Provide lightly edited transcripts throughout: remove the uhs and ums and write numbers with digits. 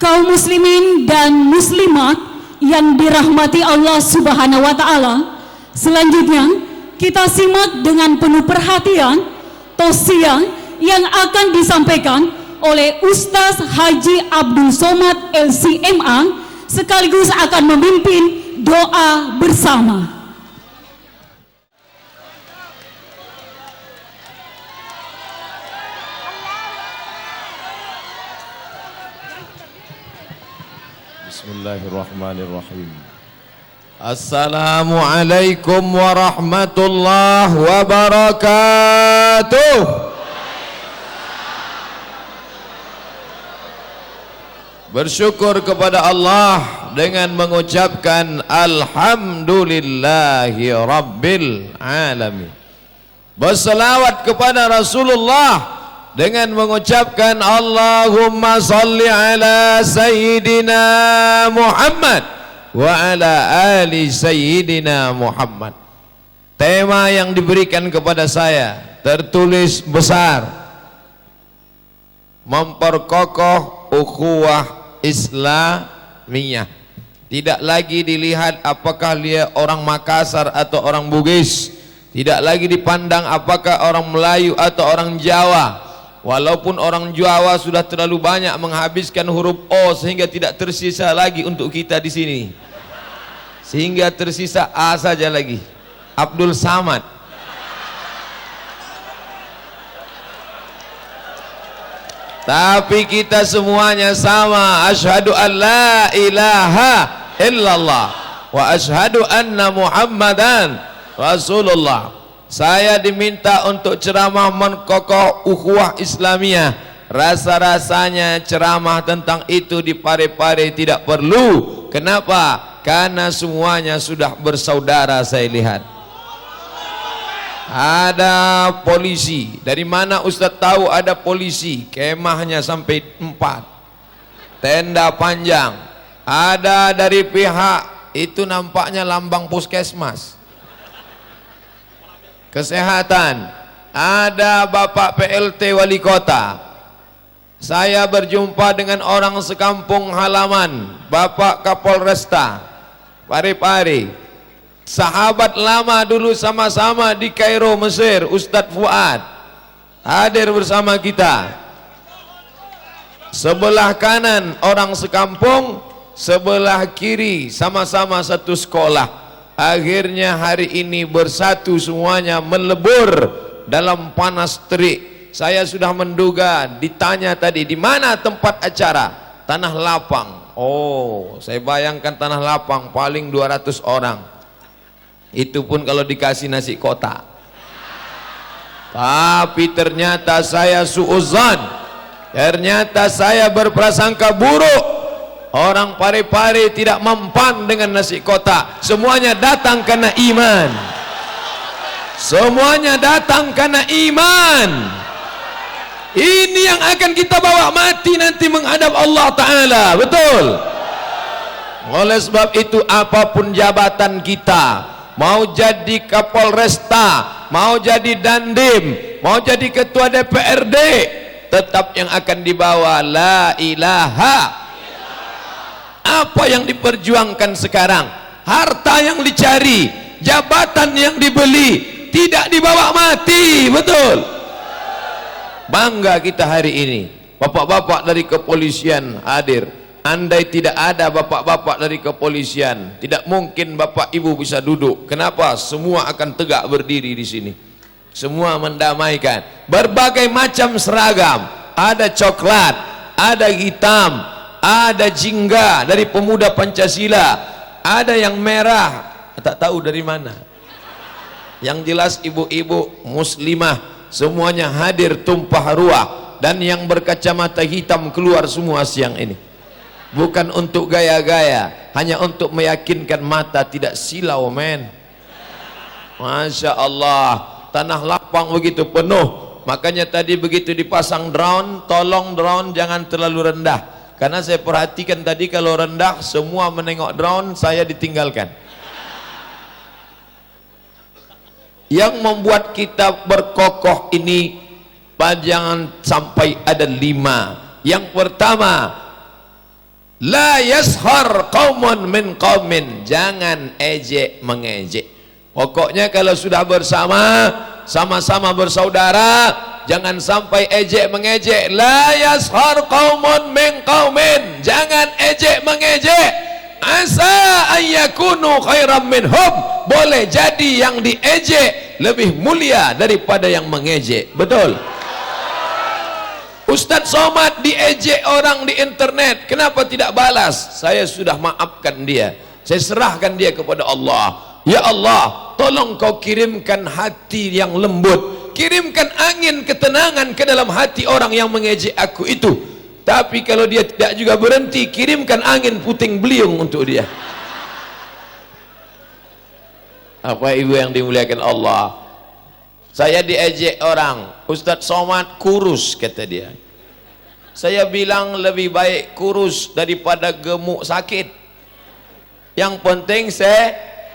Kaum muslimin dan muslimat yang dirahmati Allah Subhanahu wa taala, selanjutnya kita simak dengan penuh perhatian tausiah yang akan disampaikan oleh Ustaz Haji Abdul Somad LCMA, sekaligus akan memimpin doa bersama. Bismillahirrahmanirrahim. Assalamualaikum warahmatullahi wabarakatuh. Bersyukur kepada Allah dengan mengucapkan alhamdulillahi rabbil alamin. Berselawat kepada Rasulullah dengan mengucapkan Allahumma salli ala Sayyidina Muhammad wa ala ali Sayyidina Muhammad. Tema yang diberikan kepada saya tertulis besar: memperkokoh ukhuwah Islamiyah. Tidak lagi dilihat apakah dia orang Makassar atau orang Bugis, tidak lagi dipandang apakah orang Melayu atau orang Jawa. Walaupun orang Jawa sudah terlalu banyak menghabiskan huruf O sehingga tidak tersisa lagi untuk kita di sini, sehingga tersisa A saja lagi, Abdul Samad. Tapi kita semuanya sama, asyhadu an la ilaha illallah wa asyhadu anna Muhammadan Rasulullah. Saya diminta untuk ceramah menkokoh ukhuwah Islamiyah. Rasa-rasanya ceramah tentang itu di Pare-Pare tidak perlu. Kenapa? Karena semuanya sudah bersaudara. Saya lihat ada polisi. Dari mana Ustaz tahu ada polisi? Kemahnya sampai 4, tenda panjang. Ada dari pihak itu, nampaknya lambang puskesmas kesehatan. Ada Bapak PLT Wali Kota. Saya berjumpa dengan orang sekampung halaman, Bapak Kapolresta Pare-Pare, sahabat lama dulu sama-sama di Kairo, Mesir, Ustadz Fuad hadir bersama kita. Sebelah kanan orang sekampung, sebelah kiri sama-sama satu sekolah. Akhirnya hari ini bersatu semuanya, melebur dalam panas terik. Saya sudah menduga, ditanya tadi di mana tempat acara, Tanah Lapang. Oh, saya bayangkan Tanah Lapang paling 200 orang. Itu pun kalau dikasih nasi kotak. Tapi ternyata saya suuzan, ternyata saya berprasangka buruk. Orang Pare-Pare tidak mempan dengan nasi kotak. Semuanya datang karena iman. Semuanya datang karena iman. Ini yang akan kita bawa mati nanti menghadap Allah Ta'ala. Betul? Oleh sebab itu apapun jabatan kita, mau jadi Kapolresta, mau jadi Dandim, mau jadi Ketua DPRD, tetap yang akan dibawa la ilaha. Apa yang diperjuangkan sekarang? Harta yang dicari, jabatan yang dibeli, tidak dibawa mati. Betul? Bangga kita hari ini. Bapak-bapak dari kepolisian hadir. Andai tidak ada bapak-bapak dari kepolisian, tidak mungkin bapak ibu bisa duduk. Kenapa? Semua akan tegak berdiri di sini. Semua mendamaikan. Berbagai macam seragam. Ada coklat, ada hitam, ada jingga dari pemuda Pancasila, ada yang merah, tak tahu dari mana. Yang jelas ibu-ibu muslimah semuanya hadir tumpah ruah, dan yang berkacamata hitam keluar semua siang ini. Bukan untuk gaya-gaya, hanya untuk meyakinkan mata tidak silau, men. Masya Allah, Tanah Lapang begitu penuh. Makanya tadi begitu dipasang drone, tolong drone jangan terlalu rendah. Karena saya perhatikan tadi kalau rendah semua menengok drone, saya ditinggalkan. Yang membuat kita berkokoh ini jangan sampai ada 5. Yang pertama, La yashar qaumun min qaumin, jangan ejek mengejek. Pokoknya kalau sudah bersama, sama-sama bersaudara, jangan sampai ejek mengejek. La yashar qaumun min qaumin, jangan ejek mengejek. Asa ayyakunu khairam minhum, boleh jadi yang diejek lebih mulia daripada yang mengejek. Betul? Ustadz Somad diejek orang di internet, kenapa tidak balas? Saya sudah maafkan dia, saya serahkan dia kepada Allah. Ya Allah, tolong kau kirimkan hati yang lembut, kirimkan angin ketenangan ke dalam hati orang yang mengejek aku itu. Tapi kalau dia tidak juga berhenti, kirimkan angin puting beliung untuk dia. Apa ibu yang dimuliakan Allah, saya diejek orang, Ustadz Somad kurus, kata dia. Saya bilang lebih baik kurus daripada gemuk sakit. Yang penting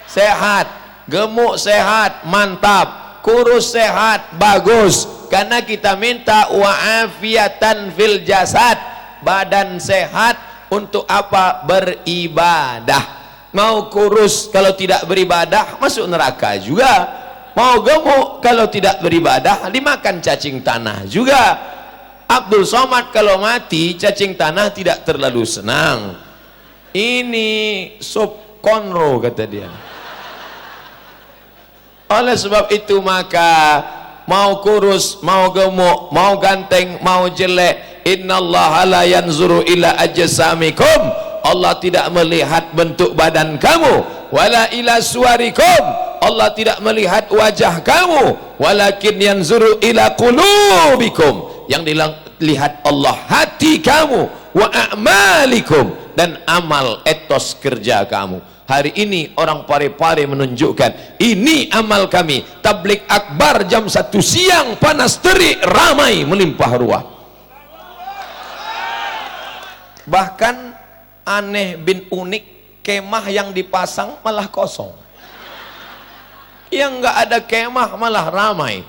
sehat. Gemuk sehat mantap, kurus sehat bagus. Karena kita minta wa'afiatan fil jasad, badan sehat untuk apa? Beribadah. Mau kurus kalau tidak beribadah masuk neraka juga. Mau gemuk kalau tidak beribadah dimakan cacing tanah juga. Abdul Somad kalau mati cacing tanah tidak terlalu senang. Ini sup konro, kata dia. Oleh sebab itu maka mau kurus, mau gemuk, mau ganteng, mau jelek, innallaha la yanzuru ila ajsamikum, Allah tidak melihat bentuk badan kamu, wala ila suwarikum, Allah tidak melihat wajah kamu, walakin yanzuru ila qulubikum, yang dilihat Allah hati kamu, wa a'malikum, dan amal etos kerja kamu. Hari ini orang Parepare menunjukkan, ini amal kami. Tablik akbar jam 1 siang, panas terik, ramai melimpah ruah. Bahkan aneh bin unik, kemah yang dipasang malah kosong, yang nggak ada kemah malah ramai.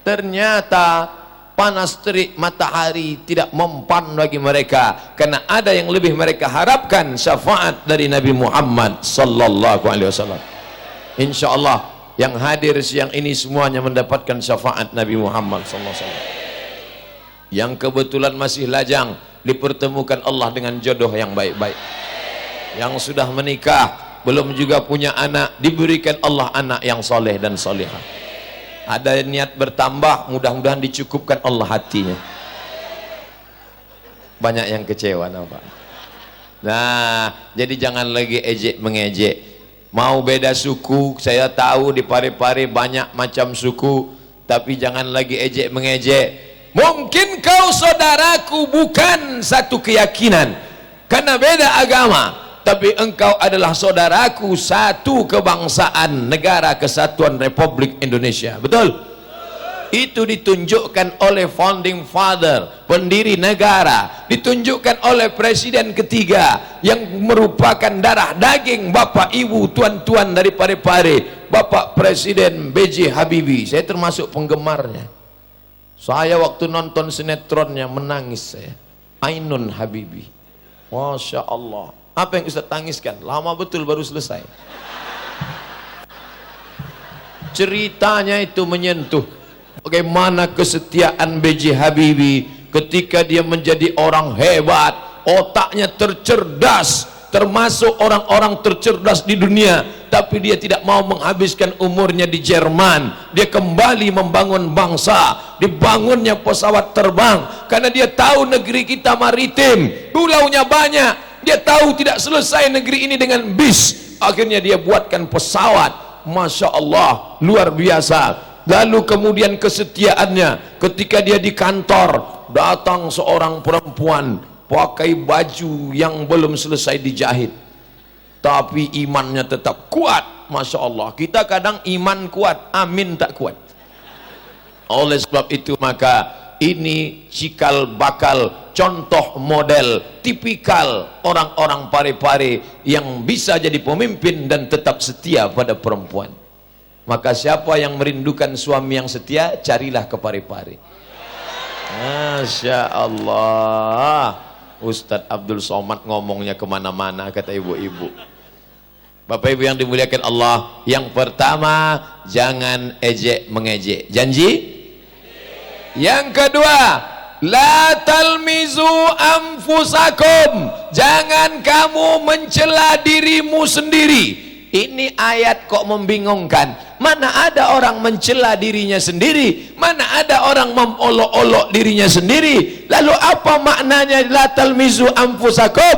Ternyata panas terik matahari tidak mempan bagi mereka, karena ada yang lebih mereka harapkan, syafaat dari Nabi Muhammad sallallahu alaihi wasallam. Insyaallah yang hadir siang ini semuanya mendapatkan syafaat Nabi Muhammad sallallahu alaihi wasallam. Yang kebetulan masih lajang dipertemukan Allah dengan jodoh yang baik-baik. Yang sudah menikah belum juga punya anak, diberikan Allah anak yang soleh dan solehah. Ada niat bertambah, mudah-mudahan dicukupkan Allah hatinya. Banyak yang kecewa nampak. Nah, jadi jangan lagi ejek mengejek. Mau beda suku, saya tahu di Parepare banyak macam suku, tapi jangan lagi ejek mengejek. Mungkin kau saudaraku bukan satu keyakinan karena beda agama, tapi engkau adalah saudaraku satu kebangsaan, Negara Kesatuan Republik Indonesia. Betul? Itu ditunjukkan oleh founding father, pendiri negara, ditunjukkan oleh presiden ketiga yang merupakan darah daging bapak ibu tuan-tuan dari Parepare, Bapak Presiden B.J. Habibie. Saya termasuk penggemarnya. Saya waktu nonton sinetronnya menangis saya. Ainun Habibie. Masya Allah. Apa yang Ustaz tangiskan? Lama betul baru selesai. Ceritanya itu menyentuh bagaimana kesetiaan B.J. Habibie ketika dia menjadi orang hebat, otaknya tercerdas, termasuk orang-orang tercerdas di dunia, tapi dia tidak mau menghabiskan umurnya di Jerman. Dia kembali membangun bangsa, dibangunnya pesawat terbang, karena dia tahu negeri kita maritim, pulaunya banyak. Dia tahu tidak selesai negeri ini dengan bis, akhirnya dia buatkan pesawat. Masya Allah, luar biasa. Lalu kemudian kesetiaannya, ketika dia di kantor, datang seorang perempuan pakai baju yang belum selesai dijahit, tapi imannya tetap kuat. Masya Allah, kita kadang iman kuat, amin tak kuat. Oleh sebab itu maka ini cikal bakal, contoh model tipikal orang-orang Parepare yang bisa jadi pemimpin dan tetap setia pada perempuan. Maka siapa yang merindukan suami yang setia, carilah ke Parepare. Masya Allah. Ustadz Abdul Somad ngomongnya kemana-mana, kata ibu-ibu. Bapak ibu yang dimuliakan Allah, yang pertama jangan ejek mengejek, janji. Yang kedua, la talmizu anfusakum, jangan kamu mencela dirimu sendiri. Ini ayat kok membingungkan. Mana ada orang mencela dirinya sendiri, mana ada orang memolok-olok dirinya sendiri. Lalu apa maknanya la talmizu anfusakum?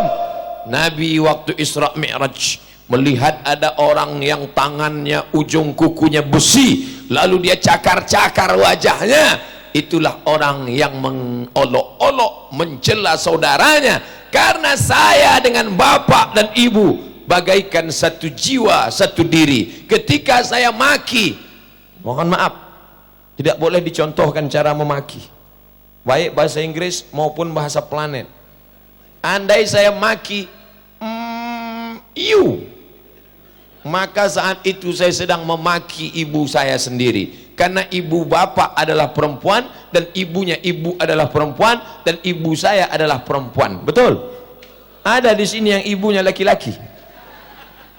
Nabi waktu Isra Mi'raj melihat ada orang yang tangannya ujung kukunya besi, lalu dia cakar-cakar wajahnya. Itulah orang yang mengolok-olok, mencela saudaranya. Karena saya dengan bapak dan ibu bagaikan satu jiwa, satu diri. Ketika saya maki, mohon maaf, tidak boleh dicontohkan cara memaki, baik bahasa Inggris maupun bahasa planet. Andai saya maki you, maka saat itu saya sedang memaki ibu saya sendiri. Karena ibu bapak adalah perempuan, dan ibunya ibu adalah perempuan, dan ibu saya adalah perempuan. Betul? Ada di sini yang ibunya laki-laki.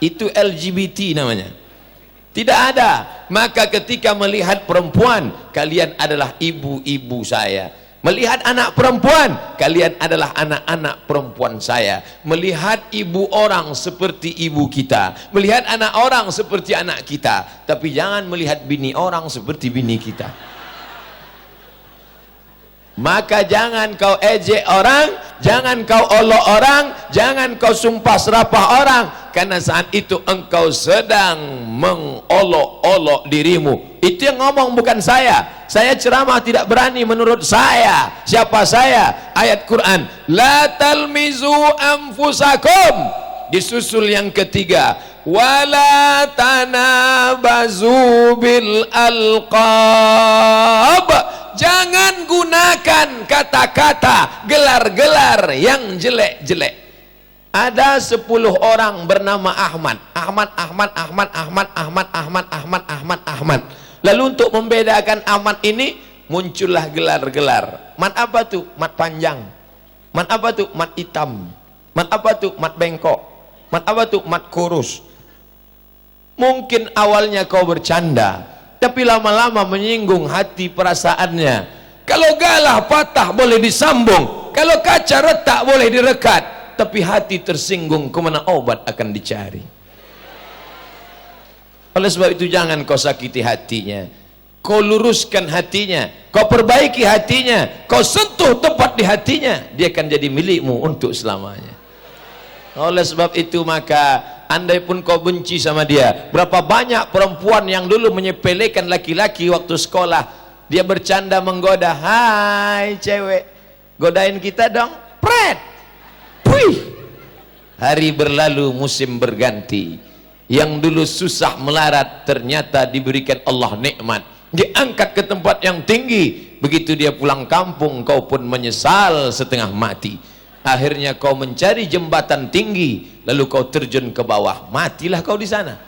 Itu LGBT namanya. Tidak ada. Maka ketika melihat perempuan, kalian adalah ibu-ibu saya. Melihat anak perempuan, kalian adalah anak-anak perempuan saya. Melihat ibu orang seperti ibu kita, melihat anak orang seperti anak kita. Tapi jangan melihat bini orang seperti bini kita. Maka jangan kau ejek orang, jangan kau olok orang, jangan kau sumpah serapah orang. Karena saat itu engkau sedang mengolok-olok dirimu. Itu yang ngomong bukan saya. Saya ceramah tidak berani menurut saya. Siapa saya? Ayat Quran, la talmizu anfusakum. Disusul yang ketiga, wala tanabazu bil alqab. Jangan gunakan kata-kata, gelar-gelar yang jelek-jelek. Ada 10 orang bernama Ahmad. Ahmad. Lalu untuk membedakan Ahmad ini, muncullah gelar-gelar. Mat apa tuh? Mat panjang. Mat apa tuh? Mat hitam. Mat apa tuh? Mat bengkok. Mat apa tuh? Mat kurus. Mungkin awalnya kau bercanda, tapi lama-lama menyinggung hati perasaannya. Kalau galah patah boleh disambung, kalau kaca retak boleh direkat, tapi hati tersinggung, kemana obat akan dicari? Oleh sebab itu jangan kau sakiti hatinya, kau luruskan hatinya, kau perbaiki hatinya, kau sentuh tepat di hatinya, dia akan jadi milikmu untuk selamanya. Oleh sebab itu maka andai pun kau benci sama dia, berapa banyak perempuan yang dulu menyepelekan laki-laki waktu sekolah, dia bercanda menggoda, hai cewek, godain kita dong, pret, puih. Hari berlalu musim berganti, yang dulu susah melarat ternyata diberikan Allah nikmat, diangkat ke tempat yang tinggi. Begitu dia pulang kampung, kau pun menyesal setengah mati. Akhirnya kau mencari jembatan tinggi, lalu kau terjun ke bawah, matilah kau di sana.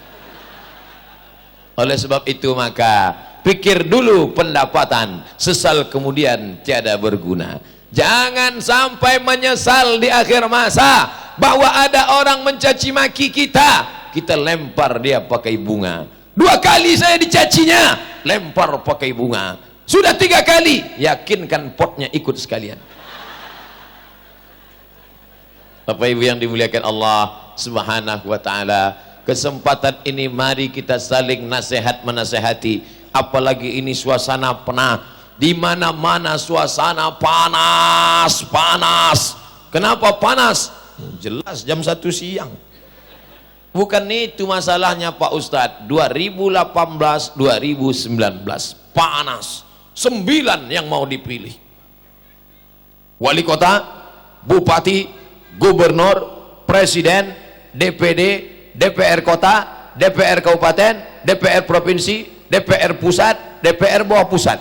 Oleh sebab itu maka pikir dulu pendapatan, sesal kemudian tiada berguna. Jangan sampai menyesal di akhir masa bahwa ada orang mencaci maki kita, kita lempar dia pakai bunga. 2 kali saya dicacinya, lempar pakai bunga. Sudah 3 kali, yakinkan potnya ikut sekalian. Bapak Ibu yang dimuliakan Allah Subhanahu wa taala, kesempatan ini mari kita saling nasihat menasehati. Apalagi ini suasana panas, di mana-mana suasana panas. Kenapa panas? Jelas jam 1 siang. Bukan itu masalahnya Pak Ustadz. 2018 2019 panas. 9 yang mau dipilih. Wali kota, bupati, gubernur, presiden, DPD, DPR kota, DPR kabupaten, DPR provinsi, DPR pusat, DPR bawah pusat.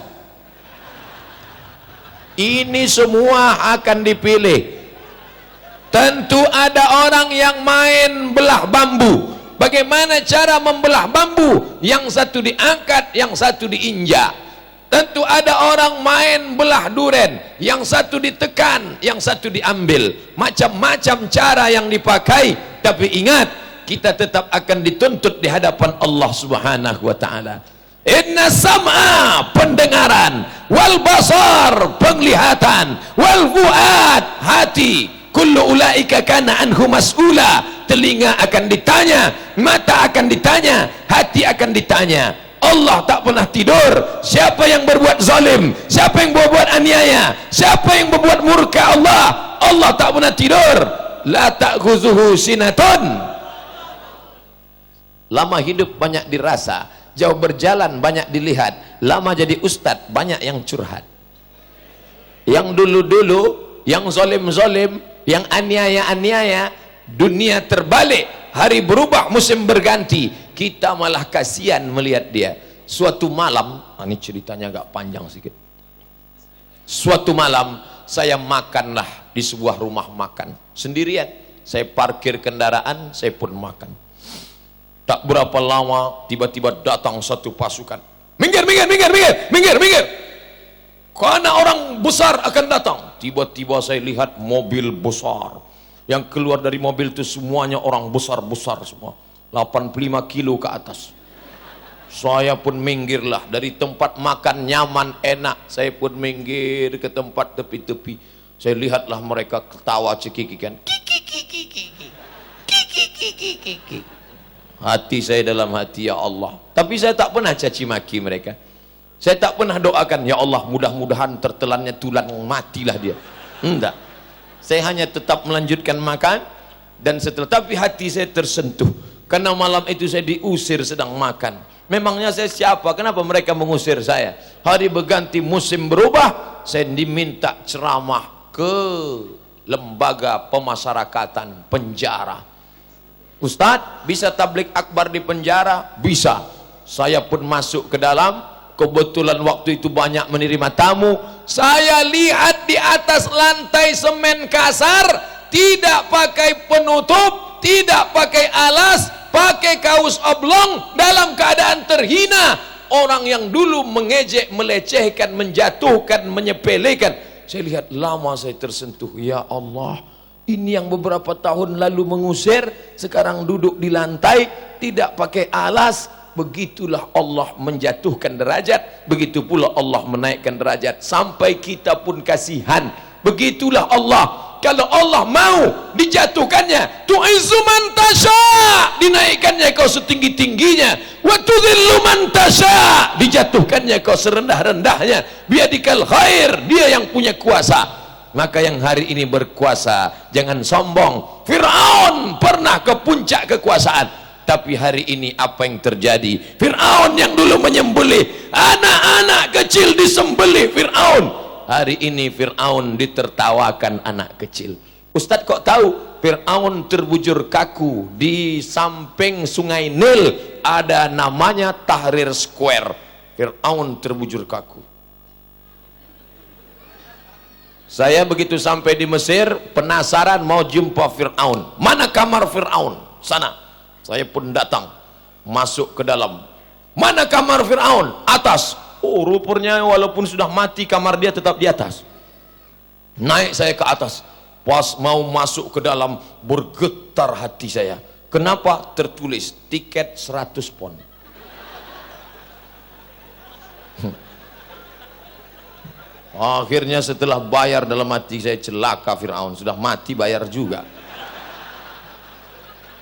Ini semua akan dipilih. Tentu ada orang yang main belah bambu. Bagaimana cara membelah bambu? Yang satu diangkat, yang satu diinjak. Tentu ada orang main belah duren, yang satu ditekan, yang satu diambil. Macam-macam cara yang dipakai, tapi ingat, kita tetap akan dituntut di hadapan Allah Subhanahu wa taala. Inna sam'a, pendengaran, wal basar, penglihatan, wal fuad, hati, kullu ulaika kana anhu mas'ula. Telinga akan ditanya, mata akan ditanya, hati akan ditanya. Allah tak pernah tidur. Siapa yang berbuat zalim, siapa yang berbuat aniaya, siapa yang berbuat murka Allah, Allah tak pernah tidur. La ta'khuzuhu sinatun. Lama hidup banyak dirasa, jauh berjalan banyak dilihat. Lama jadi ustadz banyak yang curhat. Yang dulu-dulu, yang zalim-zalim, yang aniaya-aniaya, dunia terbalik, hari berubah, musim berganti, kita malah kasihan melihat dia. Suatu malam, ini ceritanya agak panjang sedikit. Suatu malam saya makanlah di sebuah rumah makan sendirian. Saya parkir kendaraan, saya pun makan. Tak berapa lama tiba-tiba datang satu pasukan. Minggir, minggir, minggir, minggir, minggir, minggir. Karena orang besar akan datang. Tiba-tiba saya lihat mobil besar. Yang keluar dari mobil itu semuanya orang besar-besar semua. 85 kilo ke atas. Saya pun minggirlah dari tempat makan nyaman enak. Saya pun minggir ke tempat tepi-tepi. Saya lihatlah mereka ketawa cekikikan. Hati saya dalam hati, ya Allah. Tapi saya tak pernah caci maki mereka. Saya tak pernah doakan, ya Allah mudah-mudahan tertelannya tulang, matilah dia. Enggak. Saya hanya tetap melanjutkan makan. Dan setelah, tapi hati saya tersentuh. Karena malam itu saya diusir sedang makan. Memangnya saya siapa? Kenapa mereka mengusir saya? Hari berganti, musim berubah, saya diminta ceramah ke lembaga pemasyarakatan, penjara. Ustadz, bisa tablik akbar di penjara? Bisa. Saya pun masuk ke dalam. Kebetulan waktu itu banyak menerima tamu. Saya lihat di atas lantai semen kasar, tidak pakai penutup, tidak pakai alas, pakai kaos oblong, dalam keadaan terhina. Orang yang dulu mengejek, melecehkan, menjatuhkan, menyepelekan. Saya lihat, lama saya tersentuh. Ya Allah, ini yang beberapa tahun lalu mengusir, sekarang duduk di lantai, tidak pakai alas. Begitulah Allah menjatuhkan derajat, begitu pula Allah menaikkan derajat. Sampai kita pun kasihan. Begitulah Allah. Kalau Allah mau dijatuhkannya, tu'izzu man tasya, dinaikkannya kau setinggi-tingginya, wa tudhillu man tasya, dijatuhkannya kau serendah-rendahnya. Biadikal khair, dia yang punya kuasa. Maka yang hari ini berkuasa, jangan sombong. Fir'aun pernah ke puncak kekuasaan, tapi hari ini apa yang terjadi? Fir'aun yang dulu menyembelih anak-anak kecil, disembelih Fir'aun. Hari ini Fir'aun ditertawakan anak kecil. Ustadz kok tahu? Fir'aun terbujur kaku. Di samping sungai Nil ada namanya Tahrir Square. Fir'aun terbujur kaku. Saya begitu sampai di Mesir, penasaran mau jumpa Fir'aun. Mana kamar Fir'aun? Sana. Saya pun datang, masuk ke dalam. Mana kamar Fir'aun? Atas. Oh, rupanya walaupun sudah mati, kamar dia tetap di atas. Naik saya ke atas. Pas mau masuk ke dalam, bergetar hati saya. Kenapa? Tertulis tiket 100 pon. Akhirnya setelah bayar, dalam hati saya, celaka Fir'aun, sudah mati bayar juga.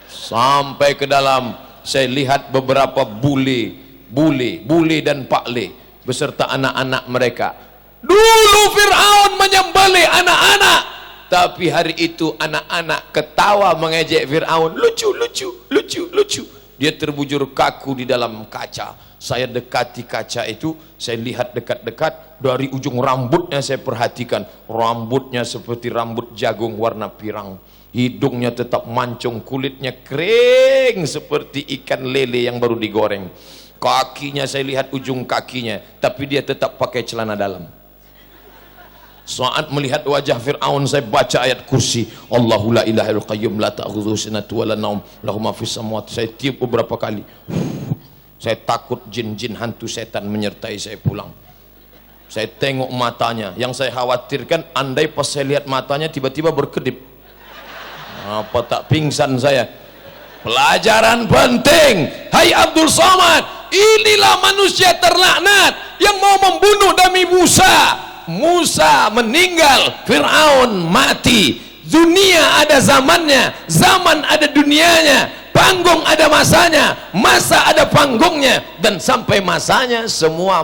Sampai ke dalam, saya lihat beberapa bule dan Pak Le beserta anak-anak mereka. Dulu Fir'aun menyembelih anak-anak, tapi hari itu anak-anak ketawa mengejek Fir'aun. Lucu. Dia terbujur kaku di dalam kaca. Saya dekati kaca itu, saya lihat dekat-dekat. Dari ujung rambutnya saya perhatikan, rambutnya seperti rambut jagung warna pirang. Hidungnya tetap mancung, kulitnya kering seperti ikan lele yang baru digoreng. Kakinya saya lihat ujung kakinya, tapi dia tetap pakai celana dalam. Saat melihat wajah Fir'aun, saya baca ayat kursi. Allahu la ilaha illal qayyum la ta'khudhuhu sinatun wa la naum lahu ma fis samawati. Saya tiup beberapa kali. Saya takut jin-jin hantu setan menyertai saya pulang. Saya tengok matanya, yang saya khawatirkan andai pas saya lihat matanya tiba-tiba berkedip, apa tak pingsan saya. Pelajaran penting, hai Abdul Somad, inilah manusia terlaknat yang mau membunuh Nabi Musa. Musa meninggal, Fir'aun mati. Dunia ada zamannya, zaman ada dunianya, panggung ada masanya, masa ada panggungnya, dan sampai masanya semua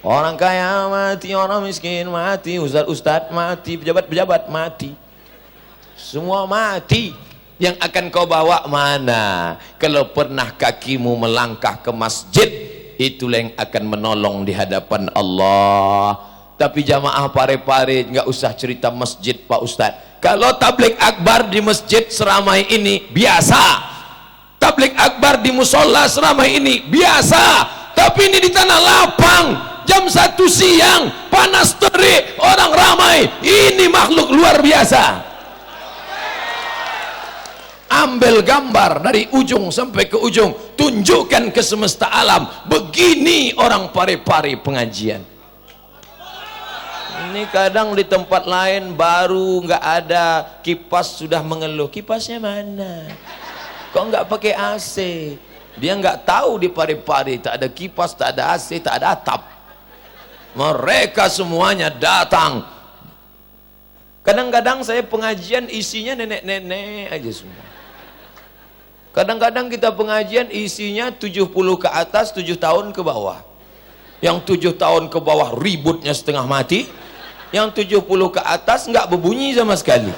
orang kaya mati, orang miskin mati, ustaz mati, pejabat-pejabat mati, semua mati. Yang akan kau bawa mana? Kalau pernah kakimu melangkah ke masjid, itulah yang akan menolong di hadapan Allah. Tapi jamaah pare-pare nggak usah cerita masjid Pak Ustadz. Kalau tablik akbar di masjid seramai ini biasa, tablik akbar di musola seramai ini biasa. Tapi ini di tanah lapang, jam 1 siang, panas terik, orang ramai, ini makhluk luar biasa. Ambil gambar dari ujung sampai ke ujung, tunjukkan ke semesta alam, begini orang pare-pare pengajian. Ini kadang di tempat lain baru nggak ada kipas sudah mengeluh, kipasnya mana? Kok nggak pakai AC? Dia nggak tahu di pare-pare tak ada kipas, tak ada AC, tak ada atap. Mereka semuanya datang. Kadang-kadang saya pengajian isinya nenek-nenek aja semua. Kadang-kadang kita pengajian isinya 70 ke atas, 7 tahun ke bawah. Yang 7 tahun ke bawah ributnya setengah mati, yang 70 ke atas nggak berbunyi sama sekali.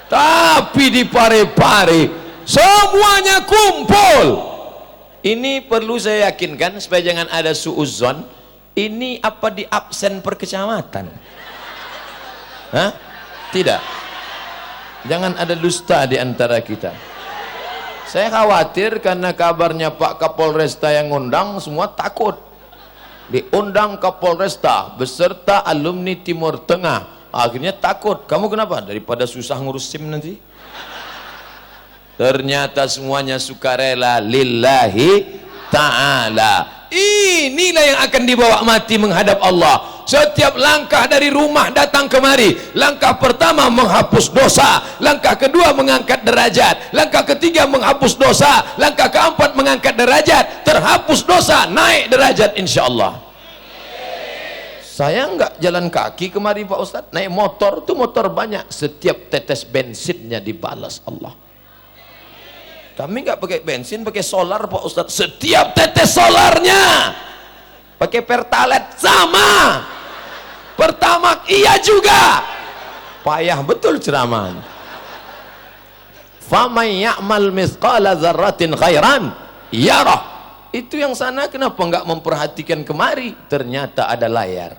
Tapi di pare-pare semuanya kumpul. Ini perlu saya yakinkan supaya jangan ada suudzon. Ini apa di absen per kecamatan? Hah? Tidak. Jangan ada dusta di antara kita. Saya khawatir karena kabarnya Pak Kapolresta yang ngundang, semua takut. Diundang Kapolresta beserta alumni Timur Tengah, akhirnya takut. Kamu kenapa? Daripada susah ngurus SIM nanti. Ternyata semuanya sukarela lillahi ta'ala. Inilah yang akan dibawa mati menghadap Allah. Setiap langkah dari rumah datang kemari, langkah pertama menghapus dosa, langkah kedua mengangkat derajat, langkah ketiga menghapus dosa, langkah keempat mengangkat derajat, terhapus dosa, naik derajat insyaallah. Saya enggak jalan kaki kemari Pak Ustadz, naik motor, itu motor banyak, setiap tetes bensinnya dibalas Allah. Kami enggak pakai bensin, pakai solar Pak Ustadz, setiap tetes solarnya pakai pertalite sama. Pertamax iya juga. Payah betul ceramahnya. Faman ya'mal mithqala dzarratin khairan yarah. Itu yang sana kenapa enggak memperhatikan kemari? Ternyata ada layar.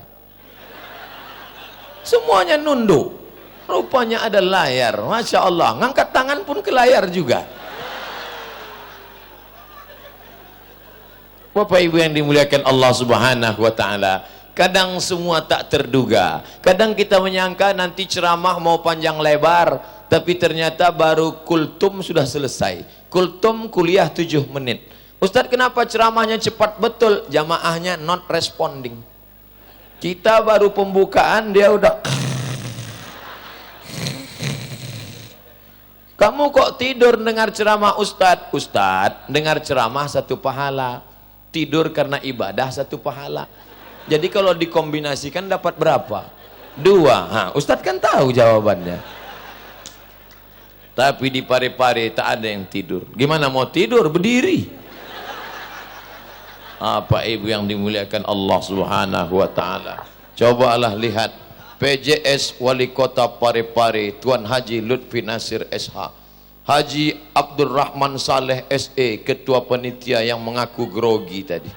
Semuanya nunduk. Rupanya ada layar. Masya Allah. Ngangkat tangan pun ke layar juga. Bapak Ibu yang dimuliakan Allah Subhanahu wa taala, kadang semua tak terduga. Kadang kita menyangka nanti ceramah mau panjang lebar, tapi ternyata baru kultum sudah selesai. Kultum kuliah 7 menit. Ustadz, kenapa ceramahnya cepat? Betul, jamaahnya not responding. Kita baru pembukaan, dia udah. Kamu kok tidur dengar ceramah Ustadz? Ustadz, dengar ceramah 1 pahala. Tidur karena ibadah 1 pahala. Jadi kalau dikombinasikan dapat berapa? 2. Nah, Ustadz kan tahu jawabannya. Tapi di pare-pare tak ada yang tidur. Gimana mau tidur? Berdiri. Apa Ibu yang dimuliakan Allah Subhanahu wa taala. Cobalah lihat PJS Wali Kota Pare-Pare Tuan Haji Lutfi Nasir SH, Haji Abdul Rahman Saleh SE, ketua panitia yang mengaku grogi tadi.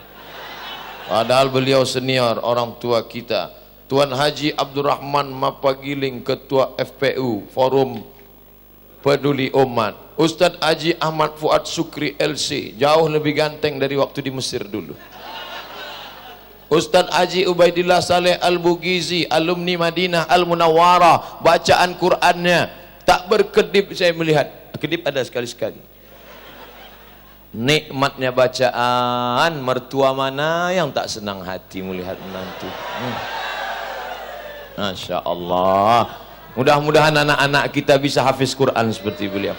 Padahal beliau senior, orang tua kita. Tuan Haji Abdul Rahman Mapagiling, ketua FPU, Forum Peduli Umat. Ustadz Haji Ahmad Fuad Sukri LC, jauh lebih ganteng dari waktu di Mesir dulu. Ustadz Haji Ubaidillah Saleh Al-Bugizi, alumni Madinah Al-Munawwarah, bacaan Qur'annya tak berkedip saya melihat. Kedip ada sekali-sekali. Nikmatnya bacaan, mertua mana yang tak senang hati melihat menantu. Masya Allah. Mudah-mudahan anak-anak kita bisa hafiz Quran seperti beliau.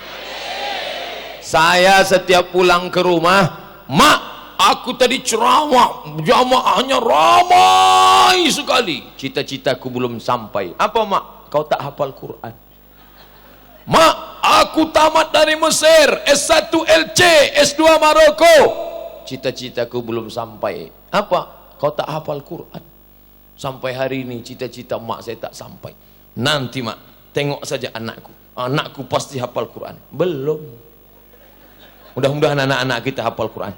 Saya setiap pulang ke rumah, mak, aku tadi ceramah, jamaahnya ramai sekali. Cita-citaku belum sampai. Apa mak? Kau tak hafal Quran. Mak, aku tamat dari Mesir, S1 LC, S2 Maroko. Cita-citaku belum sampai. Apa? Kau tak hafal Quran. Sampai hari ini cita-cita mak saya tak sampai. Nanti mak, tengok saja anakku. Anakku pasti hafal Quran. Belum. Mudah-mudahan anak-anak kita hafal Quran.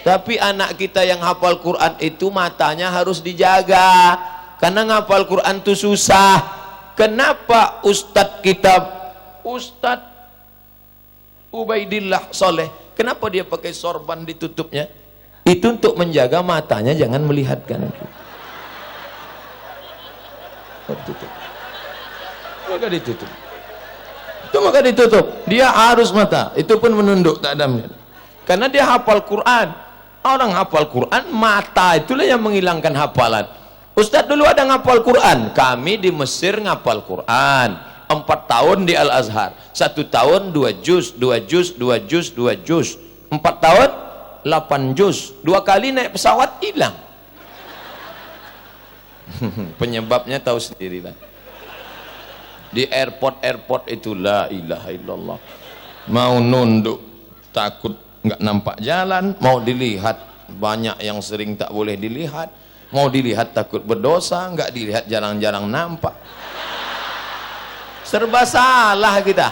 Tapi anak kita yang hafal Quran itu matanya harus dijaga. Karena ngapal Quran itu susah. Kenapa Ustadz kita, Ustadz Ubaidillah Soleh, kenapa dia pakai sorban ditutupnya? Itu untuk menjaga matanya jangan melihat kanan kiri. Tutup. Maka ditutup. Itu maka ditutup. Dia harus mata. Itu pun menunduk tak ada. Karena dia hafal Quran. Orang hafal Quran, mata itulah yang menghilangkan hafalan. Ustadz dulu ada ngapal Quran. Kami di Mesir ngapal Quran. 4 tahun di Al-Azhar. 1 tahun 2 juz, 2 juz, 2 juz, 2 juz. 4 tahun 8 juz. 2 kali naik pesawat hilang. Penyebabnya tahu sendirilah. Di airport itu la ilaha illallah. Mau nunduk takut nggak nampak jalan, mau dilihat banyak yang sering tak boleh dilihat, mau dilihat takut berdosa, nggak dilihat jarang-jarang nampak. Serba salah kita.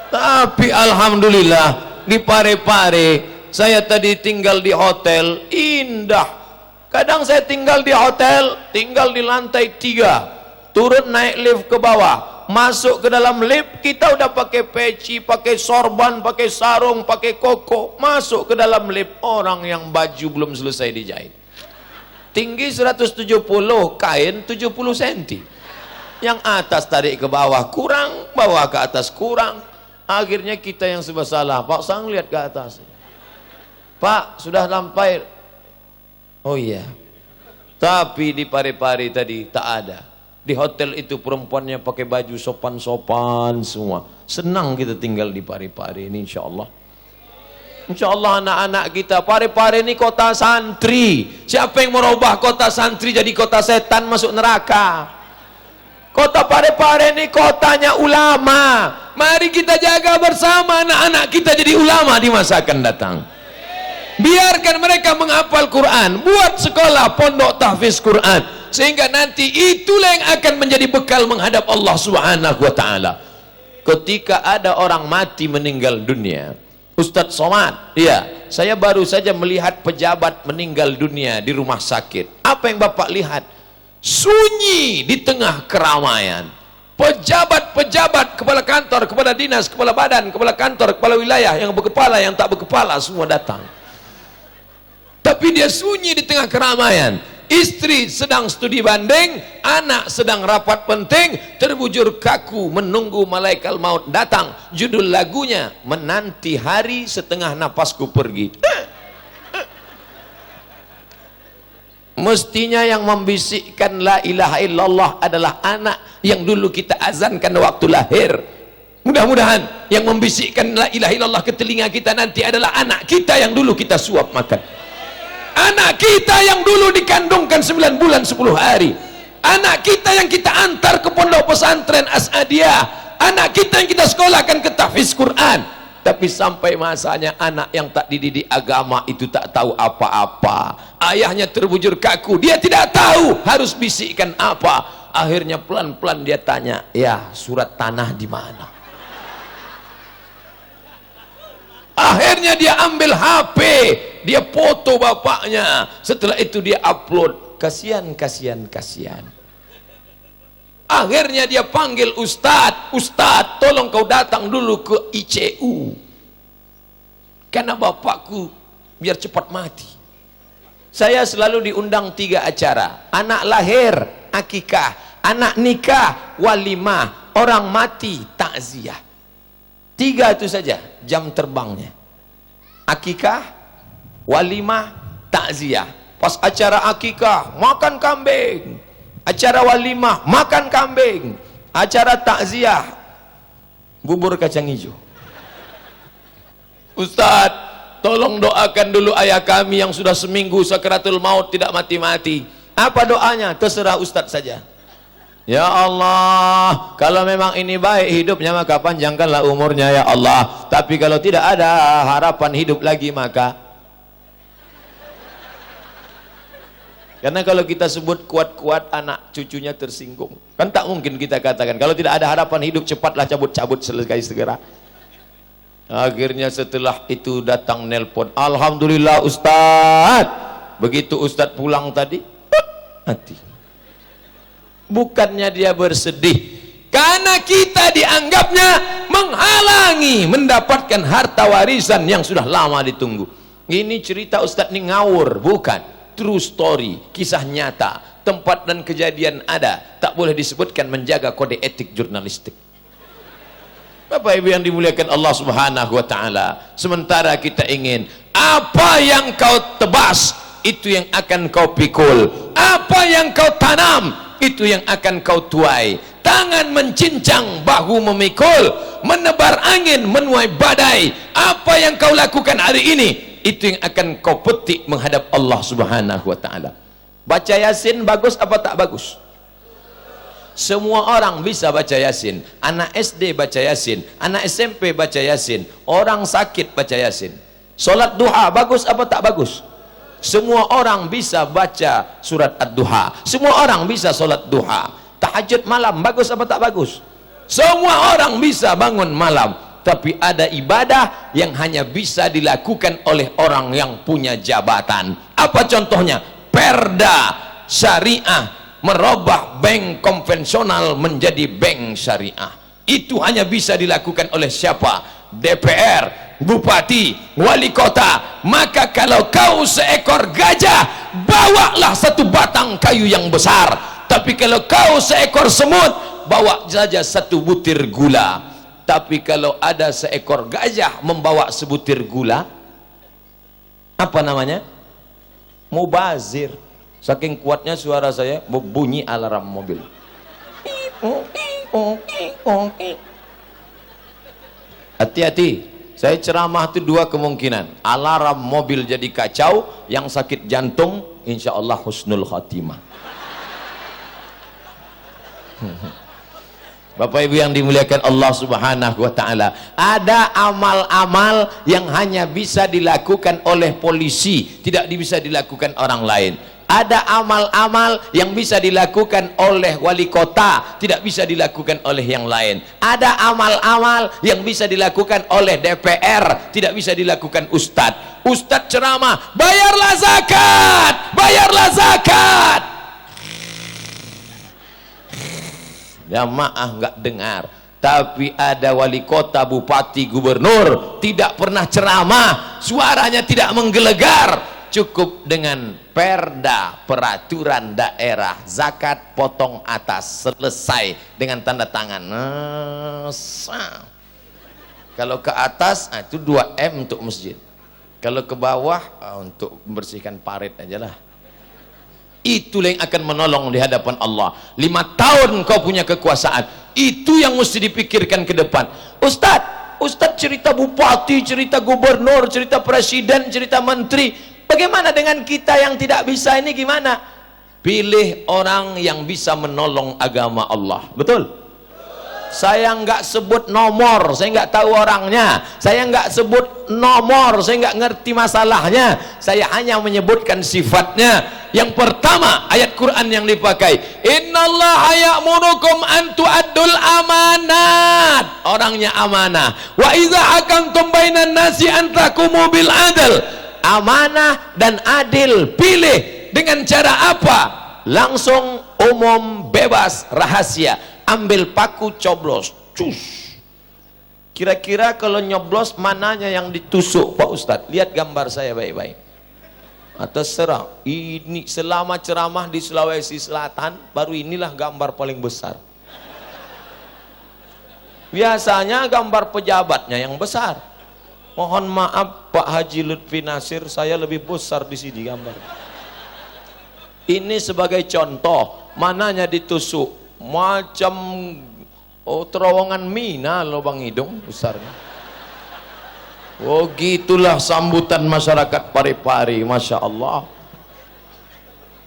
Tapi alhamdulillah di Parepare saya tadi tinggal di hotel indah. Kadang saya tinggal di hotel, tinggal di lantai 3, turun naik lift ke bawah, masuk ke dalam lift, kita udah pakai peci, pakai sorban, pakai sarung, pakai koko, masuk ke dalam lift, orang yang baju belum selesai dijahit. Tinggi 170, kain 70 cm. Yang atas tarik ke bawah kurang, bawah ke atas kurang. Akhirnya kita yang serba salah. Pak Sang lihat ke atas. Pak, sudah sampai. Oh iya, tapi di Parepare tadi tak ada. Di hotel itu perempuannya pakai baju sopan-sopan semua. Senang kita tinggal di Parepare ini, insya Allah. Insya Allah anak-anak kita. Parepare ini kota santri. Siapa yang merubah kota santri jadi kota setan masuk neraka? Kota Parepare ini kotanya ulama. Mari kita jaga bersama anak-anak kita jadi ulama di masa akan datang. Biarkan mereka menghafal Quran, buat sekolah pondok tahfiz Quran, sehingga nanti itulah yang akan menjadi bekal menghadap Allah Subhanahu wa taala. Ketika ada orang mati meninggal dunia, Ustadz Somad, ya, saya baru saja melihat pejabat meninggal dunia di rumah sakit. Apa yang Bapak lihat? Sunyi di tengah keramaian. Pejabat-pejabat, kepala kantor, kepala dinas, kepala badan, kepala kantor, kepala wilayah, yang berkepala, yang tak berkepala, semua datang. Tapi dia sunyi di tengah keramaian. Istri sedang studi banding, anak sedang rapat penting, terbujur kaku menunggu malaikat maut datang. Judul lagunya, menanti hari setengah napasku pergi. Mestinya yang membisikkan la ilaha illallah adalah anak yang dulu kita azankan waktu lahir. Mudah-mudahan yang membisikkan la ilaha illallah ke telinga kita nanti adalah anak kita yang dulu kita suap makan. Anak kita yang dulu dikandungkan 9 bulan 10 hari. Anak kita yang kita antar ke pondok pesantren As'adiyah. Anak kita yang kita sekolahkan ke tahfiz Quran. Tapi sampai masanya anak yang tak dididik agama itu tak tahu apa-apa. Ayahnya terbujur kaku, dia tidak tahu harus bisikkan apa. Akhirnya pelan-pelan dia tanya, ya surat tanah di mana? Akhirnya dia ambil HP, dia foto bapaknya. Setelah itu dia upload. Kasihan. Akhirnya dia panggil Ustadz, Ustadz tolong kau datang dulu ke ICU. Karena bapakku biar cepat mati. Saya selalu diundang 3 acara. Anak lahir, akikah. Anak nikah, walimah. Orang mati, takziah. 3 itu saja jam terbangnya. Akikah, walimah, takziah. Pas acara akikah makan kambing, acara walimah makan kambing, acara takziah bubur kacang hijau. Ustaz, tolong doakan dulu ayah kami yang sudah seminggu sakaratul maut tidak mati-mati. Apa doanya? Terserah Ustaz saja. Ya Allah, kalau memang ini baik hidupnya maka panjangkanlah umurnya ya Allah. Tapi kalau tidak ada harapan hidup lagi maka, karena kalau kita sebut kuat-kuat anak cucunya tersinggung. Kan tak mungkin kita katakan kalau tidak ada harapan hidup cepatlah cabut-cabut selesai segera. Akhirnya setelah itu datang nelpon, alhamdulillah Ustaz. Begitu Ustaz pulang tadi mati. Bukannya dia bersedih, karena kita dianggapnya menghalangi mendapatkan harta warisan yang sudah lama ditunggu. Ini cerita Ustaz ini ngawur, bukan, true story, kisah nyata, tempat dan kejadian ada, tak boleh disebutkan, menjaga kode etik jurnalistik. Bapak Ibu yang dimuliakan Allah Subhanahu wa taala, sementara kita ingin apa yang kau tebas itu yang akan kau pikul, apa yang kau tanam itu yang akan kau tuai. Tangan mencincang, bahu memikul, menebar angin, menuai badai. Apa yang kau lakukan hari ini itu yang akan kau petik menghadap Allah Subhanahu wa taala. Baca Yasin bagus apa tak bagus? Semua orang bisa baca Yasin. Anak SD baca Yasin, anak SMP baca Yasin, orang sakit baca Yasin. Solat duha bagus apa tak bagus? Semua orang bisa baca surat ad-duha, semua orang bisa solat duha. Tahajud malam bagus apa tak bagus? Semua orang bisa bangun malam. Tapi ada ibadah yang hanya bisa dilakukan oleh orang yang punya jabatan. Apa contohnya? Perda syariah, merubah bank konvensional menjadi bank syariah. Itu hanya bisa dilakukan oleh siapa? DPR, bupati, wali kota. Maka kalau kau seekor gajah, bawalah satu batang kayu yang besar. Tapi kalau kau seekor semut, bawa saja satu butir gula. Tapi kalau ada seekor gajah membawa sebutir gula, apa namanya? Mubazir. Saking kuatnya suara saya, bunyi alarm mobil. Hati-hati, saya ceramah itu 2 kemungkinan. Alarm mobil jadi kacau, yang sakit jantung insya Allah husnul khatimah. Bapak Ibu yang dimuliakan Allah Subhanahu wa taala, ada amal-amal yang hanya bisa dilakukan oleh polisi, tidak bisa dilakukan orang lain. Ada amal-amal yang bisa dilakukan oleh wali kota, tidak bisa dilakukan oleh yang lain. Ada amal-amal yang bisa dilakukan oleh DPR, tidak bisa dilakukan ustadz. Ustadz ceramah, bayarlah zakat, bayarlah zakat. Jamaah nggak dengar. Tapi ada wali kota, bupati, gubernur tidak pernah ceramah, suaranya tidak menggelegar. Cukup dengan perda peraturan daerah, zakat potong atas, selesai dengan tanda tangan. Kalau ke atas itu 2M untuk masjid, kalau ke bawah untuk membersihkan parit aja lah. Itulah yang akan menolong di hadapan Allah. 5 tahun kau punya kekuasaan, itu yang mesti dipikirkan ke depan. Ustadz cerita bupati, cerita gubernur, cerita presiden, cerita menteri. Bagaimana dengan kita yang tidak bisa ini gimana? Pilih orang yang bisa menolong agama Allah. Betul? Saya nggak sebut nomor, saya nggak tahu orangnya. Saya nggak sebut nomor, saya nggak ngerti masalahnya. Saya hanya menyebutkan sifatnya. Yang pertama, ayat Quran yang dipakai, innallaha ya'murukum an tu'addul amanat. Orangnya amanah. Wa idza hakamtum bainan nasi an taqumu bil adl. Amanah dan adil. Pilih dengan cara apa? Langsung, umum, bebas, rahasia. Ambil paku, coblos, cus. Kira-kira kalau nyoblos mananya yang ditusuk Pak Ustadz? Lihat gambar saya baik-baik. Terserah. Ini selama ceramah di Sulawesi Selatan, baru inilah gambar paling besar. Biasanya gambar pejabatnya yang besar. Mohon maaf Pak Haji Lutfi Nasir, saya lebih besar di sini gambar. Ini sebagai contoh, mananya ditusuk macam terowongan mina lubang hidung besarnya. Oh gitulah sambutan masyarakat Parepare, Masya Allah.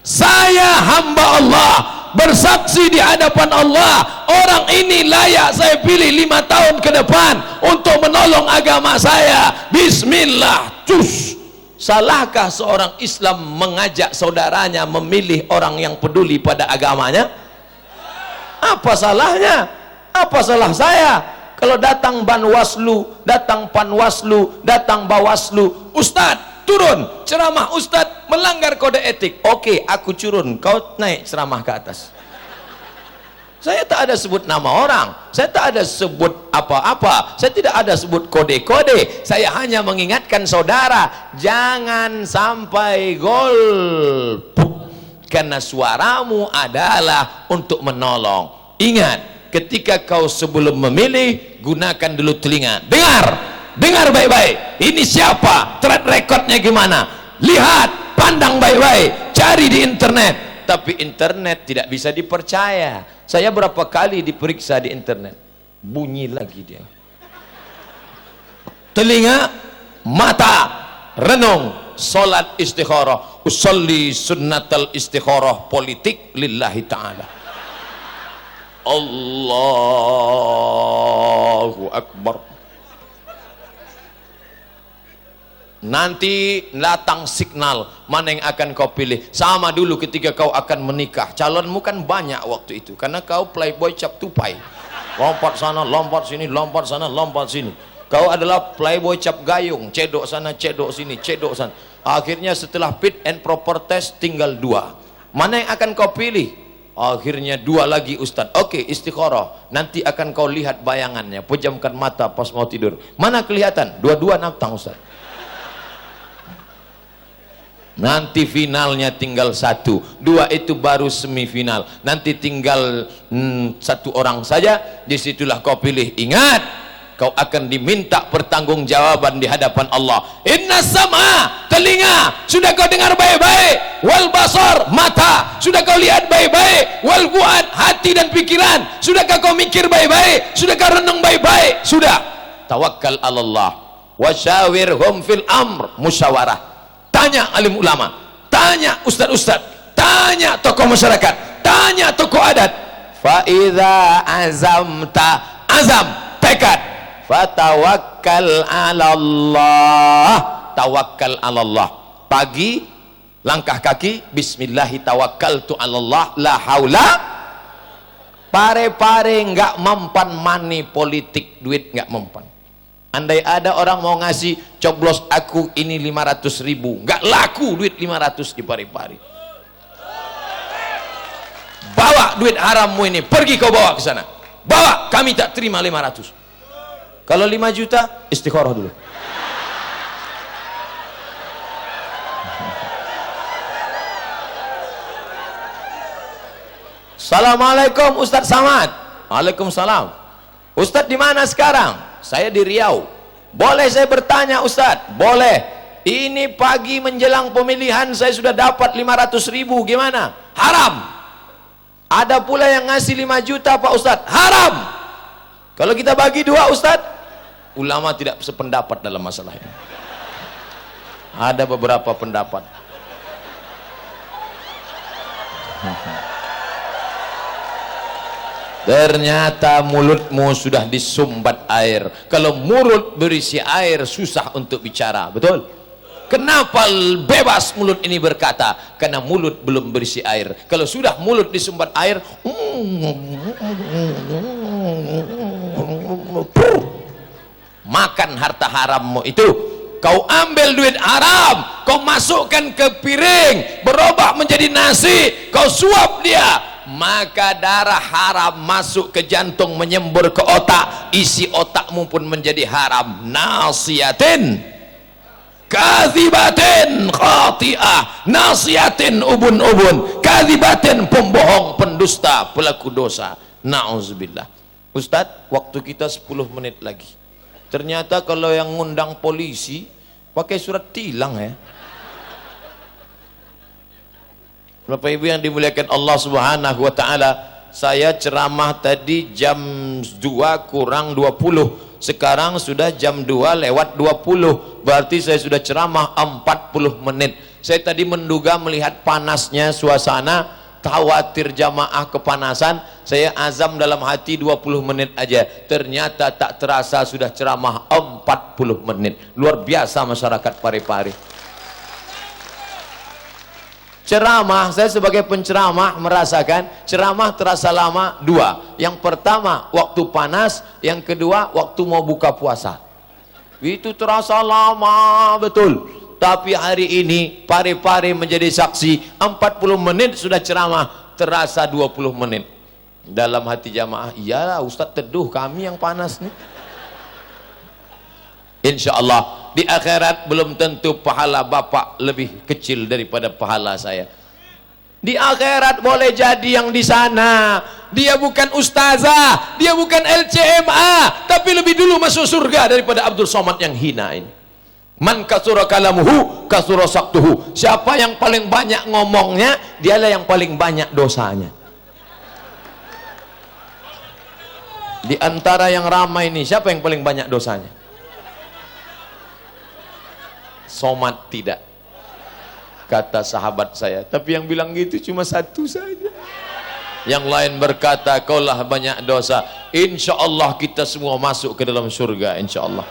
Saya hamba Allah, bersaksi di hadapan Allah, orang ini layak saya pilih 5 tahun ke depan untuk menolong agama saya. Bismillah. Cus. Salahkah seorang Islam mengajak saudaranya memilih orang yang peduli pada agamanya? Apa salahnya? Apa salah saya kalau datang Banwaslu, datang Panwaslu, datang Bawaslu, Ustadz turun ceramah, Ustadz melanggar kode etik, oke aku turun, kau naik ceramah ke atas. Saya tak ada sebut nama orang, saya tak ada sebut apa-apa, saya tidak ada sebut kode-kode, saya hanya mengingatkan saudara jangan sampai golput, karena suaramu adalah untuk menolong. Ingat, ketika kau sebelum memilih, gunakan dulu telinga, dengar baik-baik, ini siapa, track recordnya gimana, lihat, pandang baik-baik, cari di internet. Tapi internet tidak bisa dipercaya. Saya berapa kali diperiksa di internet, bunyi lagi dia. Telinga, mata, renung, salat istikharah, usolli sunnatal istikharah, politik lillahi ta'ala. Allahu Akbar. Nanti datang signal mana yang akan kau pilih. Sama dulu ketika kau akan menikah, calonmu kan banyak waktu itu, karena kau playboy cap tupai, lompat sana lompat sini, lompat sana lompat sini. Kau adalah playboy cap gayung, cedok sana cedok sini, cedok sana. Akhirnya setelah fit and proper test tinggal 2, mana yang akan kau pilih? Akhirnya 2 lagi Ustadz. Oke, istikharah, nanti akan kau lihat bayangannya, pejamkan mata pas mau tidur, mana kelihatan? Dua-dua natang Ustadz. Nanti finalnya tinggal 1, 2 itu baru semifinal, nanti tinggal 1 orang saja, disitulah kau pilih. Ingat, kau akan diminta pertanggungjawaban di hadapan Allah. Inna sam'a, telinga, sudah kau dengar baik-baik, wal basar, mata, sudah kau lihat baik-baik, wal fuad, hati dan pikiran, sudahkah kau mikir baik-baik, sudah kau renung baik-baik, sudah. Tawakkal 'alallah wasyawirhum fil amr, musyawarah. Tanya alim ulama, tanya ustad-ustad, tanya tokoh masyarakat, tanya tokoh adat. Fa idza azamta, azam, tekad, fatawakkal 'ala Allah, tawakkal 'ala Allah. Pagi langkah kaki, bismillahi tawakkaltu 'ala Allah, la haula. Pare-pare enggak mempan, money politik, duit enggak mempan. Andai ada orang mau ngasih, coblos aku ini 500.000, nggak laku duit 500 di Parepare. Bawa duit harammu ini, pergi kau bawa ke sana, bawa, kami tak terima 500. Kalau 5 juta, istikharah dulu. Assalamualaikum Ustadz Samad. Waalaikumsalam. Ustadz di mana sekarang? Saya di Riau. Boleh saya bertanya Ustadz? Boleh. Ini pagi menjelang pemilihan saya sudah dapat 500.000, gimana? Haram. Ada pula yang ngasih 5 juta Pak Ustadz, haram. Kalau kita bagi 2 Ustadz, ulama tidak sependapat dalam masalah ini. Ada beberapa pendapat. Ternyata mulutmu sudah disumbat air. Kalau mulut berisi air susah untuk bicara, betul? Kenapa bebas mulut ini berkata? Karena mulut belum berisi air. Kalau sudah mulut disumbat air, makan harta harammu itu. Kau ambil duit haram, kau masukkan ke piring, berubah menjadi nasi, kau suap dia, maka darah haram masuk ke jantung, menyembur ke otak, isi otakmu pun menjadi haram. Nasiyatin kadzibatin khati'ah, nasiyatin ubun-ubun, kadzibatin pembohong, pendusta, pelaku dosa. Na'udzubillah. Ustadz, waktu kita 10 menit lagi. Ternyata kalau yang ngundang polisi pakai surat tilang ya. Bapak Ibu yang dimuliakan Allah Subhanahu wa taala, saya ceramah tadi jam 2 kurang 20. Sekarang sudah jam 2 lewat 20. Berarti saya sudah ceramah 40 menit. Saya tadi menduga melihat panasnya suasana, khawatir jamaah kepanasan, saya azam dalam hati 20 menit aja. Ternyata tak terasa sudah ceramah 40 menit. Luar biasa masyarakat Parepare. Ceramah, saya sebagai penceramah merasakan ceramah terasa lama dua. Yang pertama waktu panas, yang kedua waktu mau buka puasa. Itu terasa lama betul. Tapi hari ini Parepare menjadi saksi, 40 menit sudah ceramah, terasa 20 menit. Dalam hati jamaah, iyalah Ustaz teduh, kami yang panas nih. Insya Allah di akhirat belum tentu pahala bapak lebih kecil daripada pahala saya. Di akhirat boleh jadi yang di sana dia bukan ustazah, dia bukan LCMA, tapi lebih dulu masuk surga daripada Abdul Somad yang hina ini. Man kasura kalamuhu kasura saktuhu. Siapa yang paling banyak ngomongnya, dialah yang paling banyak dosanya. Di antara yang ramai ini, siapa yang paling banyak dosanya? Somad tidak, kata sahabat saya. Tapi yang bilang gitu cuma satu saja. Yang lain berkata, kaulah banyak dosa. Insya Allah kita semua masuk ke dalam surga, insya Allah.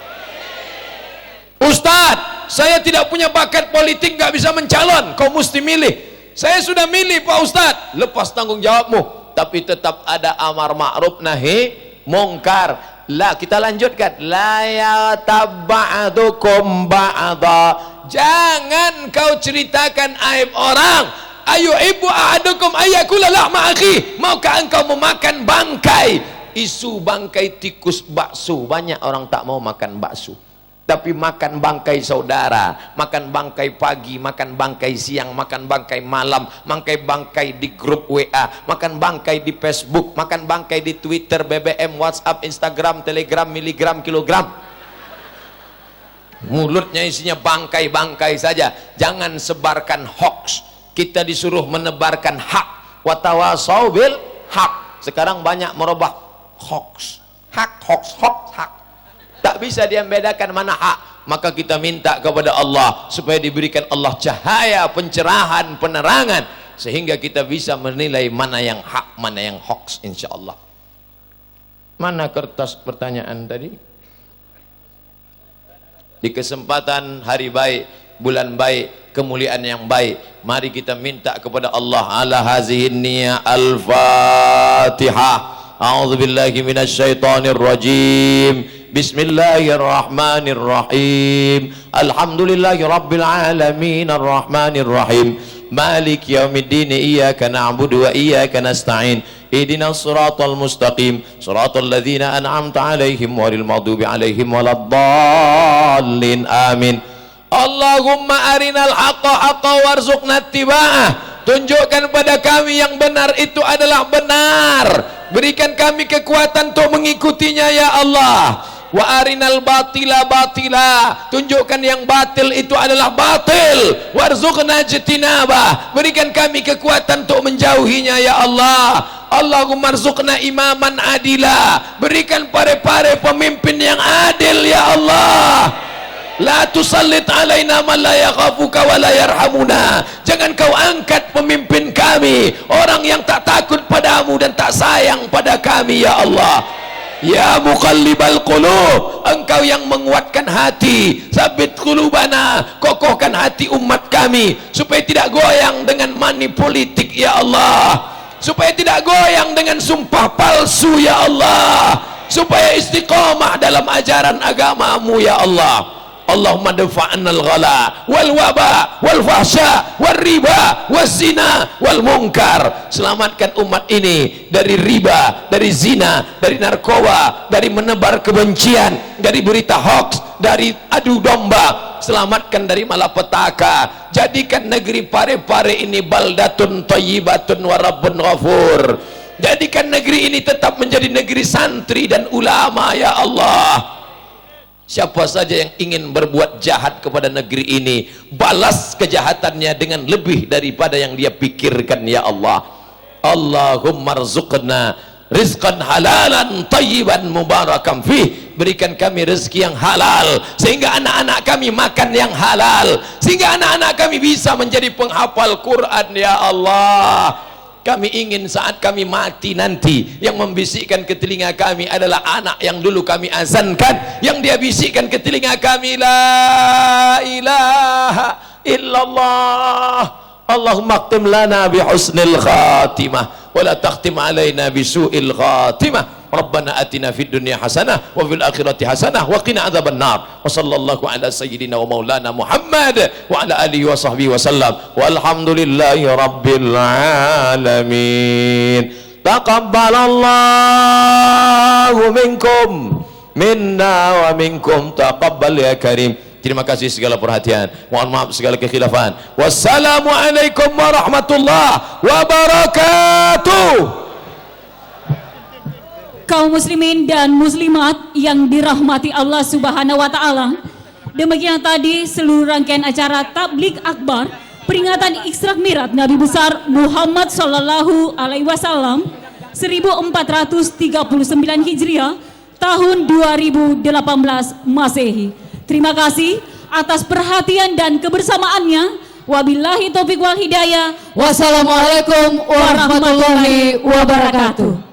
Ustadz, saya tidak punya bakat politik, gak bisa mencalon, kau mesti milih. Saya sudah milih Pak Ustadz. Lepas tanggung jawabmu. Tapi tetap ada amar ma'ruf nahi mungkar. Lah, kita lanjutkan. La yataba'adukum ba'da. Jangan kau ceritakan aib orang. Ayu ibu a'adukum ayakula lahma akhi. Maukah engkau memakan bangkai? Isu bangkai tikus bakso. Banyak orang tak mau makan bakso. Tapi makan bangkai saudara, makan bangkai pagi, makan bangkai siang, makan bangkai malam, makan bangkai di grup WA, makan bangkai di Facebook, makan bangkai di Twitter, BBM, WhatsApp, Instagram, Telegram, miligram, kilogram. Mulutnya isinya bangkai-bangkai saja. Jangan sebarkan hoax. Kita disuruh menebarkan hak. Watawasau bil hak. Sekarang banyak merubah hoax. Hak, hoax, hoax, hak. Tak bisa dia membedakan mana hak. Maka kita minta kepada Allah supaya diberikan Allah cahaya, pencerahan, penerangan, sehingga kita bisa menilai mana yang hak, mana yang hoax, insya Allah. Mana kertas pertanyaan tadi? Di kesempatan hari baik, bulan baik, kemuliaan yang baik, mari kita minta kepada Allah ala hazihin niyya al-Fatihah. A'udzubillahi minasyaitonir rajim. Bismillahirrahmanirrahim. Alhamdulillahi rabbil alamin arrahmanir rahim. Malik yaumiddin. Iyyaka na'budu wa iyyaka nasta'in. Ihdinas siratal mustaqim. Siratal ladzina an'amta 'alaihim ghairil maghdubi 'alaihim waladdallin. Amin. Allahumma arinal haqqa haqqan warzuqna ittiba'ah. Tunjukkan pada kami yang benar itu adalah benar. Berikan kami kekuatan untuk mengikutinya ya Allah. Wa arinal batila batila. Tunjukkan yang batil itu adalah batil. Warzuqna ijtinabah. Berikan kami kekuatan untuk menjauhinya ya Allah. Allahumma arzuqna imaman adila. Berikan Parepare pemimpin yang adil ya Allah. La tusallit alaina man la yakhafuka wa la yarhamuna. Jangan kau angkat pemimpin kami orang yang tak takut padamu dan tak sayang pada kami ya Allah. Ya muqallibal qulub, engkau yang menguatkan hati, sabit qulubana, kokohkan hati umat kami supaya tidak goyang dengan money politik ya Allah, supaya tidak goyang dengan sumpah palsu ya Allah, supaya istiqomah dalam ajaran agamamu ya Allah. Allahumma dafa'annal ghala wal waba wal fahsya wal riba wal zina wal munkar. Selamatkan umat ini dari riba, dari zina, dari narkoba, dari menebar kebencian, dari berita hoax, dari adu domba. Selamatkan dari malapetaka. Jadikan negeri Parepare ini baldatun thayyibatun wa rabbun ghafur. jadikan negeri ini tetap menjadi negeri santri dan ulama ya Allah. Siapa saja yang ingin berbuat jahat kepada negeri ini, balas kejahatannya dengan lebih daripada yang dia pikirkan ya Allah. Allahumma rzuqna rizqan halalan tayyiban mubarakan fih. Berikan kami rezeki yang halal sehingga anak-anak kami makan yang halal, sehingga anak-anak kami bisa menjadi penghafal Quran ya Allah. Kami ingin saat kami mati nanti, yang membisikkan ke telinga kami adalah anak yang dulu kami azankan, yang dia bisikkan ke telinga kami, la ilaha illallah. Allahumma khtim lana bi husnil khatimah wa la takhtim alaina bi su'il khatimah. Rabbana atina fid dunya hasanah wa fil akhirati hasanah wa qina adzaban nar. Wa sallallahu ala sayyidina wa maulana Muhammad wa ala alihi wa sahbihi wa sallam. Walhamdulillahi rabbil alamin. Taqabbalallahu minkum minna wa minkum taqabbal ya karim. Terima kasih segala perhatian, mohon maaf segala kekhilafan. Wassalamualaikum warahmatullahi wabarakatuh. Kaum muslimin dan muslimat yang dirahmati Allah Subhanahu wa taala. Demikian tadi seluruh rangkaian acara Tabligh Akbar peringatan Isra Mi'raj Nabi besar Muhammad sallallahu alaihi wasallam 1439 Hijriah tahun 2018 Masehi. Terima kasih atas perhatian dan kebersamaannya. Wabillahi taufiq wal hidayah. Wassalamualaikum warahmatullahi wabarakatuh.